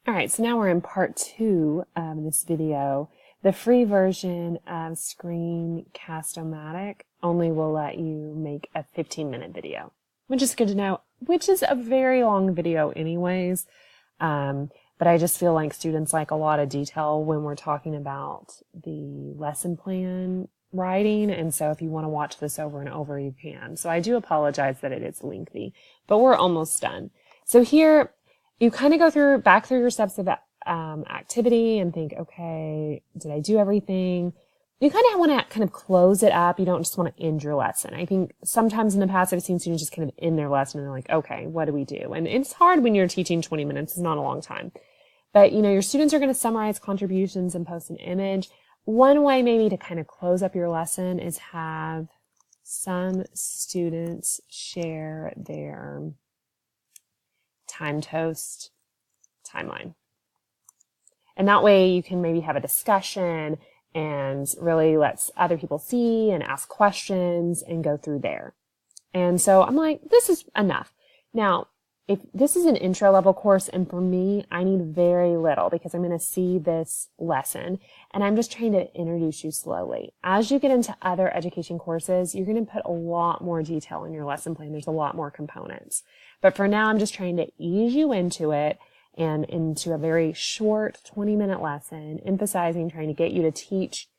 All right, so now we're in part 2 of this video. The free version of Screencast-O-Matic only will let you make a 15-minute video, which is good to know, which is a very long video anyways. But I just feel like students like a lot of detail when we're talking about the lesson plan writing, and so if you want to watch this over and over, you can. So I do apologize that it is lengthy, but we're almost done. So here, you kind of go back through your steps of activity and think, okay, did I do everything? You kind of want to close it up. You don't just want to end your lesson. I think sometimes in the past I've seen students just kind of end their lesson and they're like, okay, what do we do? And it's hard when you're teaching 20 minutes. It's not a long time. But, your students are going to summarize contributions and post an image. One way maybe to kind of close up your lesson is have some students share their TimeToast timeline. And that way you can maybe have a discussion and really let other people see and ask questions and go through there. And so I'm like, this is enough. Now, if this is an intro level course, and for me, I need very little because I'm going to see this lesson and I'm just trying to introduce you slowly. As you get into other education courses, you're going to put a lot more detail in your lesson plan. There's a lot more components. But for now, I'm just trying to ease you into it and into a very short 20-minute lesson, emphasizing trying to get you to teach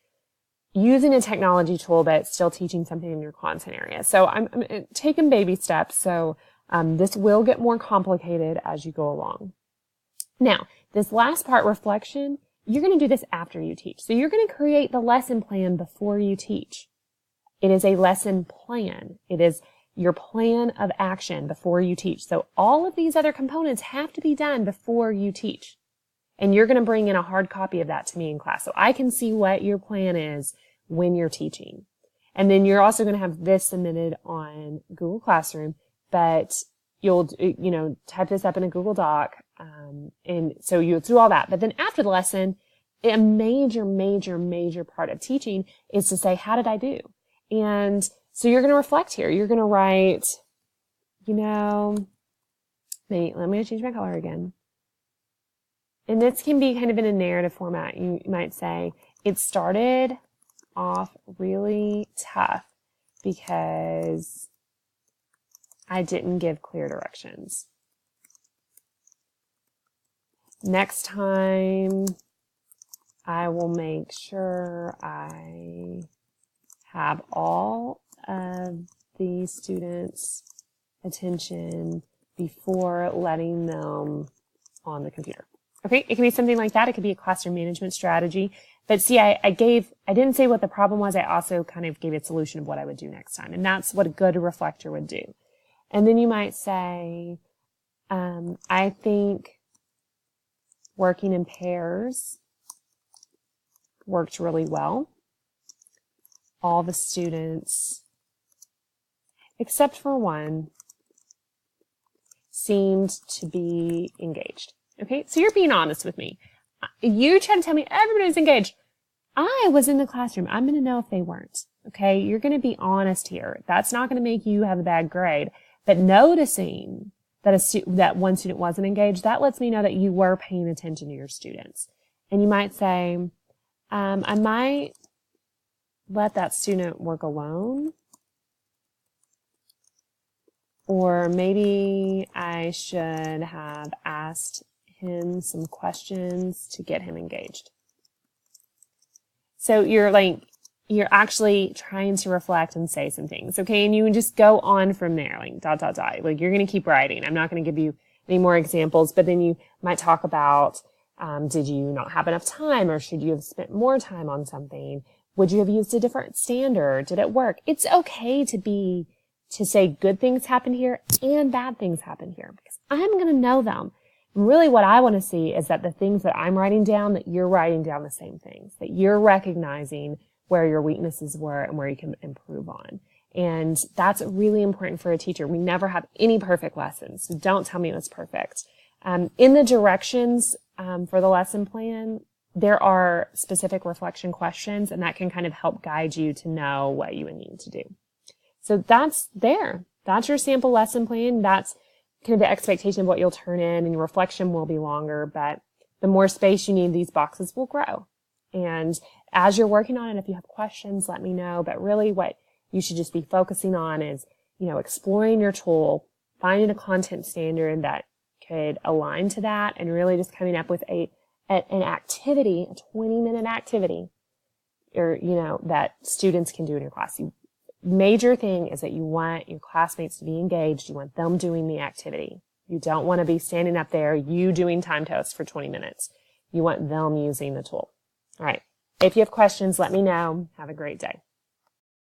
using a technology tool, but still teaching something in your content area. So I'm taking baby steps. So this will get more complicated as you go along. Now, this last part, reflection, you're going to do this after you teach. So you're going to create the lesson plan before you teach. It is a lesson plan. It is your plan of action before you teach. So all of these other components have to be done before you teach. And you're going to bring in a hard copy of that to me in class so I can see what your plan is when you're teaching. And then you're also going to have this submitted on Google Classroom, but you'll, type this up in a Google Doc. And so you'll do all that. But then after the lesson, a major, major, major part of teaching is to say, how did I do? And so you're going to reflect here. You're going to write, let me change my color again. And this can be kind of in a narrative format. You might say, it started off really tough because I didn't give clear directions. Next time, I will make sure I have all of the students' attention before letting them on the computer. Okay, it can be something like that. It could be a classroom management strategy. But see, I didn't say what the problem was. I also kind of gave a solution of what I would do next time. And that's what a good reflector would do. And then you might say, I think working in pairs worked really well. All the students, except for one, seemed to be engaged. Okay, so you're being honest with me. You try to tell me everybody's engaged. I was in the classroom. I'm going to know if they weren't. Okay, you're going to be honest here. That's not going to make you have a bad grade. But noticing that that one student wasn't engaged, that lets me know that you were paying attention to your students. And you might say, I might let that student work alone. Or maybe I should have asked him some questions to get him engaged. So you're actually trying to reflect and say some things, okay? And you can just go on from there, dot. Like, you're going to keep writing. I'm not going to give you any more examples, but then you might talk about, did you not have enough time, or should you have spent more time on something? Would you have used a different standard? Did it work? It's okay to say good things happen here and bad things happen here, because I'm going to know them. And really what I want to see is that the things that I'm writing down, that you're writing down the same things, that you're recognizing where your weaknesses were and where you can improve on. And that's really important for a teacher. We never have any perfect lessons, so don't tell me it was perfect. In the directions for the lesson plan, there are specific reflection questions, and that can kind of help guide you to know what you would need to do. So that's there. That's your sample lesson plan. That's kind of the expectation of what you'll turn in, and your reflection will be longer, but the more space you need, these boxes will grow. And as you're working on it, if you have questions, let me know. But really what you should just be focusing on is, exploring your tool, finding a content standard that could align to that, and really just coming up with an activity, a 20-minute activity, or, that students can do in your class. Major thing is that you want your classmates to be engaged. You want them doing the activity. You don't want to be standing up there, you doing time tests for 20 minutes. You want them using the tool. All right. If you have questions, let me know. Have a great day.